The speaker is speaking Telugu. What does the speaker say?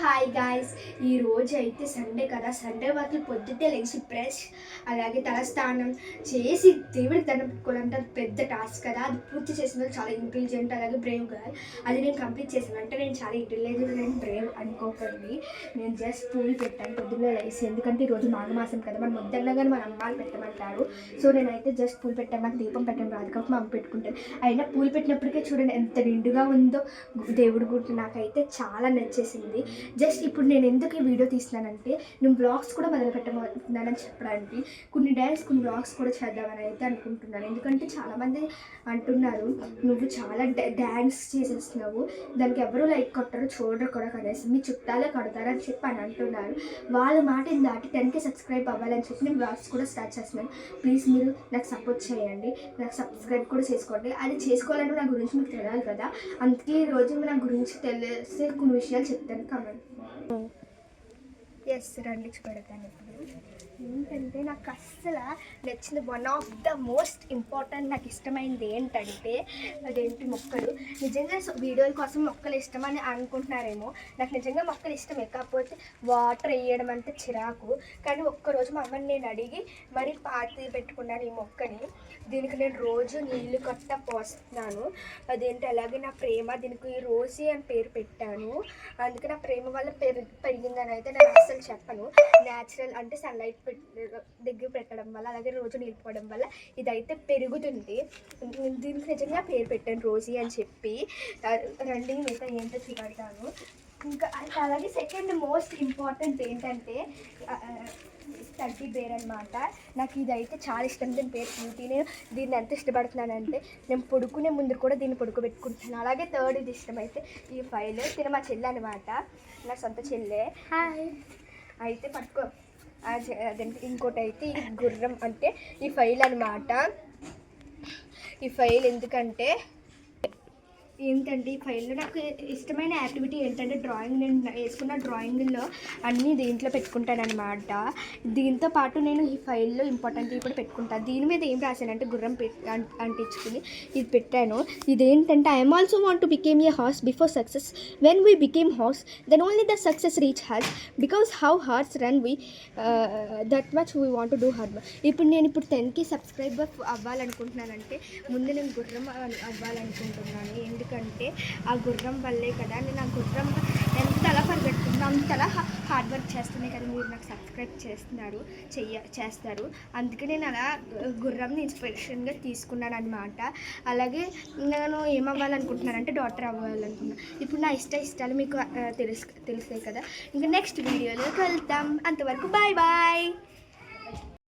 హాయ్ గాయ్స్, ఈ రోజు అయితే సండే కదా. సండే వాటికి పొద్దుటే లేచి బ్రష్ అలాగే తలస్నానం చేసి దేవుడికి దండం పెట్టుకోవాలంటే అది పెద్ద టాస్క్ కదా. అది పూర్తి చేసిన చాలా ఇంటెలిజెంట్ అలాగే బ్రేవ్ గాయ్. అది నేను కంప్లీట్ చేశాను అంటే నేను చాలా ఇంటెలిజెంట్ అండ్ బ్రేవ్ అనుకోకండి. నేను జస్ట్ పూలు పెట్టాను పొద్దున్నే లేసి, ఎందుకంటే ఈరోజు మాఘమాసం కదా. మనం వద్దన్నా కానీ మన అమ్మాయిలు పెట్టమంటారు. సో నేనైతే జస్ట్ పూలు పెట్టాను. నాకు దీపం పెట్టాను రాదు కాబట్టి మా అమ్మ పెట్టుకుంటాను. అయినా పూలు పెట్టినప్పటికే చూడండి ఎంత నిండుగా ఉందో దేవుడి గుడి. నాకైతే చాలా నచ్చేసింది. జస్ట్ ఇప్పుడు నేను ఎందుకు ఈ వీడియో తీస్తున్నానంటే నేను బ్లాగ్స్ కూడా మొదలు పెట్టబోతున్నానని చెప్పడానికి, కొన్ని బ్లాగ్స్ కూడా చేద్దామని అయితే అనుకుంటున్నాను. ఎందుకంటే చాలామంది అంటున్నారు నువ్వు చాలా డ్యాన్స్ చేసేస్తున్నావు, దానికి ఎవరు లైక్ కొట్టరు చూడరు కూడా కనీసం, మీ చుట్టాలే కొడతారని చెప్పి అని అంటున్నారు. వాళ్ళ మాటని దాటి 10K సబ్స్క్రైబ్ అవ్వాలని చెప్పి నేను బ్లాగ్స్ కూడా స్టార్ట్ చేస్తున్నాను. ప్లీజ్ మీరు నాకు సపోర్ట్ చేయండి, నాకు సబ్స్క్రైబ్ కూడా చేసుకోండి. అది చేసుకోవాలంటే నా గురించి మీకు తెలియాలి కదా. అందుకే ఈరోజు నా గురించి తెలిస్తే కొన్ని విషయాలు చెప్తాను. కమెంట్ ఎస్ రండి పెడతాను. ఇప్పుడు ఏంటంటే నాకు అస్సలు నచ్చిన one of the most important నాకు ఇష్టమైనది ఏంటంటే అదేంటి మొక్కలు. నిజంగా వీడియోల కోసం మొక్కలు ఇష్టమని అనుకుంటున్నారేమో, నాకు నిజంగా మొక్కలు ఇష్టమే, కాకపోతే వాటర్ వేయడం అంటే చిరాకు. కానీ ఒక్కరోజు మా అమ్మని నేను అడిగి మరి పాతి పెట్టుకున్నాను ఈ మొక్కని. దీనికి నేను రోజు నీళ్ళు కట్ట పోస్తున్నాను. అదేంటి అలాగే నా ప్రేమ, దీనికి రోసి అని పేరు పెట్టాను. అందుకే నా ప్రేమ వల్ల పెరిగిందని అయితే నేను అస్సలు చెప్పను. న్యాచురల్ అంటే సన్లైట్ దగ్గర పెట్టడం వల్ల అలాగే రోజు నిలిపోవడం వల్ల ఇదైతే పెరుగుతుంది. దీనికి నిజంగా పేరు పెట్టాను రోసి అని చెప్పి. రండి మిగతా ఏంటో చూపెడతాను. ఇంకా అలాగే సెకండ్ మోస్ట్ ఇంపార్టెంట్ ఏంటంటే టెడ్డీ బేర్ అనమాట. నాకు ఇదైతే చాలా ఇష్టం. దీని పేరు క్యూటీ. నేను దీన్ని ఎంత ఇష్టపడుతున్నానంటే నేను పడుకునే ముందు కూడా దీన్ని పడుకోబెట్టుకుంటున్నాను. అలాగే థర్డ్ ఇది ఇష్టమైతే ఈ ఫైల్. తిన మా చెల్లె అనమాట, నా సొంత చెల్లె. హాయ్. అయితే పట్టుకో. అదంటే ఇంకోటి అయితే ఈ గుర్రం అంటే ఈ ఫైల్ అనమాట. ఈ ఫైల్ ఎందుకంటే ఏంటంటే ఈ ఫైల్లో నాకు ఇష్టమైన యాక్టివిటీ ఏంటంటే డ్రాయింగ్. నేను వేసుకున్న డ్రాయింగ్లో అన్నీ దీంట్లో పెట్టుకుంటాను అనమాట. దీంతో పాటు నేను ఈ ఫైల్లో ఇంపార్టెంట్ కూడా పెట్టుకుంటాను. దీని మీద ఏం రాశానంటే గుర్రం అంటించుకుని ఇది పెట్టాను. ఇదేంటంటే I'm also want to became a horse before success, when we became horse then only the success reach us, because how horse run we that much we want to do hard work. ఇప్పుడు నేను 10K సబ్స్క్రైబర్ అవ్వాలనుకుంటున్నానంటే ముందు నేను గుర్రం అవ్వాలనుకుంటున్నాను. ఎందుకంటే ఆ గుర్రం వల్లే కదా నేను ఆ గుర్రం ఎంతలా పరిగెడుతున్నా అంతలా హార్డ్ వర్క్ చేస్తున్నాయి కదా మీరు నాకు సబ్స్క్రైబ్ చేస్తారు. అందుకే నేను అలా గుర్రంని ఇన్స్పిరేషన్గా తీసుకున్నాను అనమాట. అలాగే నేను ఏమవ్వాలనుకుంటున్నానంటే డాక్టర్ అవ్వాలనుకున్నాను. ఇప్పుడు నా ఇష్టాలు మీకు తెలుస్తాయి కదా. ఇంకా నెక్స్ట్ వీడియోలోకి వెళ్తాం. అంతవరకు బాయ్ బాయ్.